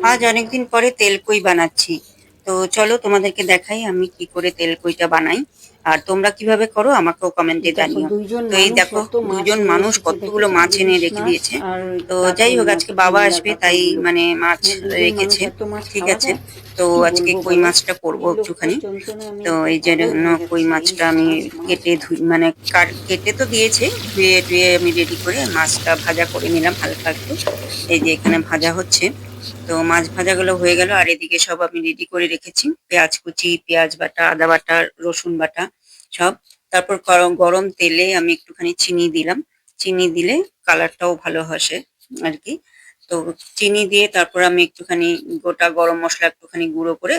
আজ অনেকদিন পরে তেলকই বানাচ্ছি। তো চলো তোমাদেরকে দেখাই আমি কি করে তেলকইটা বানাই। আর তোমরা কিভাবে করো আমাকেও কমেন্টে দেখো জানিও। দুইজন তো এই মানুষ দেখো কত মাছ দুজন নিয়ে মানুষ এসেছে, কতগুলো দেখেছো? মাছ এনে ইলিশ রেখে মাছ দিয়েছে। আর তো যাই হোক কাতল, আজকে বাবা চিংড়া আসবে তাই কাতলগুলো। মানে মাছ হ্যাঁ, দুজন মানুষ রেখেছে। এত মাছ ঠিক খাওয়া আছে। যায়? তো কি আজকে বলবো কই বলো। মাছটা করবো বিরক্তর একটুখানি। যন্ত্রণায় আমি তো একদম এই পাগল জন্য হয়ে কই যাচ্ছি। এই মাছটা আমি মাছ মাছ। কেটে ধুই মানে কেটে তো দিয়েছে, ধুয়ে টুয়ে আমি রেডি করে মাছটা ভাজা করে নিলাম হালকা একটু। এই যে এখানে ভাজা হচ্ছে। তো মাছ ভাজাগুলো হয়ে গেল আর এদিকে সব আমি রেডি করে রেখেছি, পেঁয়াজ কুচি, পেঁয়াজ বাটা, আদা বাটা, রসুন বাটা সব। তারপর গরম গরম তেলে আমি একটুখানি চিনি দিলাম। চিনি দিলে কালারটাও ভালো আসে আর কি। তো চিনি দিয়ে তারপর আমি একটুখানি গোটা গরম মশলা একটুখানি গুঁড়ো করে,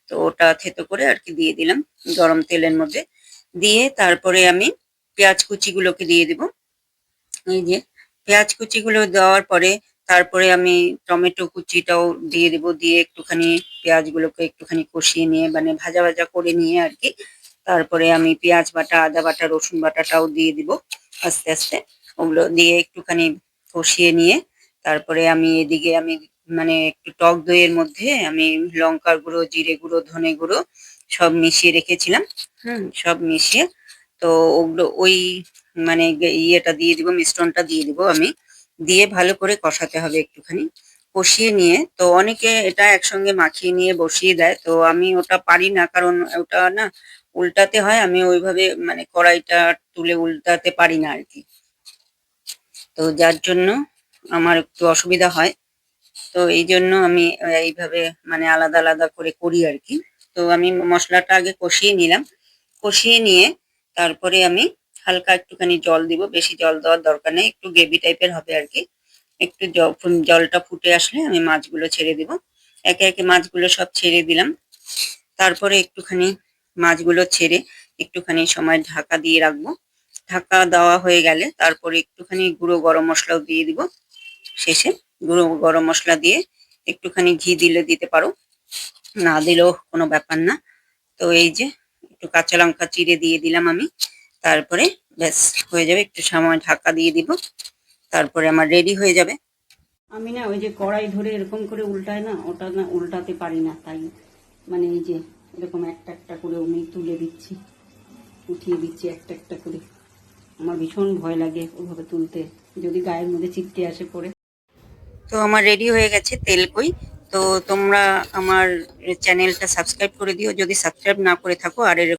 তো ওটা থেতো করে আর কি দিয়ে দিলাম গরম তেলের মধ্যে। দিয়ে তারপরে আমি পেঁয়াজ কুচিগুলোকে দিয়ে দিব। এই যে পেঁয়াজ কুচিগুলো দেওয়ার পরে তারপরে আমি টমেটো কুচিটাও দিয়ে দিব, দিয়ে একটুখানি পেঁয়াজগুলোকে একটুখানি কষিয়ে নিয়ে মানে ভাজা ভাজা করে নিয়ে আর কি। তারপরে আমি পেঁয়াজ বাটা, আদা বাটা, রসুন বাটাটাও দিয়ে দিব আস্তে আস্তে। ওগুলো দিয়ে একটুখানি কষিয়ে নিয়ে তারপরে আমি এদিকে আমি মানে একটু টক দইয়ের মধ্যে আমি লঙ্কার গুঁড়ো, জিরে গুঁড়ো, ধনে গুঁড়ো সব মিশিয়ে রেখেছিলাম। সব মিশিয়ে তো ওগুলো ওই মানে ইয়েটা দিয়ে দিব, মিশ্রণটা দিয়ে দিব আমি। দিয়ে ভালো করে কষাতে হবে একটুখানি। কষিয়ে নিয়ে তো অনেকে এটা একসঙ্গে মাখিয়ে নিয়ে বসিয়ে দেয়, তো আমি ওটা পারি না কারণ ওটা না উল্টাতে হয়, আমি ওইভাবে মানে কড়াইটা তুলে উল্টাতে পারি না আর কি। তো যার জন্য আমার একটু অসুবিধা হয়। তো এই জন্য আমি এইভাবে মানে আলাদা আলাদা করে করি আর কি। তো আমি মশলাটা আগে কষিয়ে নিলাম। কষিয়ে নিয়ে তারপরে আমি হালকা একটুখানি জল দিব, বেশি জল দেওয়ার দরকার নেই, একটু গ্রেভি টাইপের হবে আর কি। একটু জলটা ফুটে আসলে আমি মাছগুলো ছেড়ে দিব। একে একে মাছগুলো সব ছেড়ে দিলাম। তারপরে একটুখানি মাছগুলো ছেড়ে একটুখানি সময় ঢাকা দিয়ে রাখবো। ঢাকা দেওয়া হয়ে গেলে তারপরে একটুখানি গুঁড়ো গরম মশলাও দিয়ে দিব শেষে। গুঁড়ো গরম মশলা দিয়ে একটুখানি ঘি দিলে দিতে পারো, না দিলেও কোনো ব্যাপার না। তো এই যে একটু কাঁচা লঙ্কা চিড়ে দিয়ে দিলাম আমি। তারপরে ব্যাস হয়ে যাবে, একটু সময় ঢাকা দিয়ে দিব, তারপরে আমার রেডি হয়ে যাবে। আমি না ওই যে কড়াই ধরে এরকম করে উল্টায় না, ওটা না উল্টাতে পারি না, তাই মানে এই যে এরকম একটা একটা করে আমি তুলে দিচ্ছি, উঠিয়ে দিচ্ছি একটা একটা করে। আমার ভীষণ ভয় লাগে ওভাবে তুলতে, যদি গায়ের মধ্যে চিপকে আসে পড়ে। তো আমার রেডি হয়ে গেছে তেলকই। তো তোমরা আমার চ্যানেলটা সাবস্ক্রাইব করে দিও যদি সাবস্ক্রাইব না করে থাকো, আর এরকম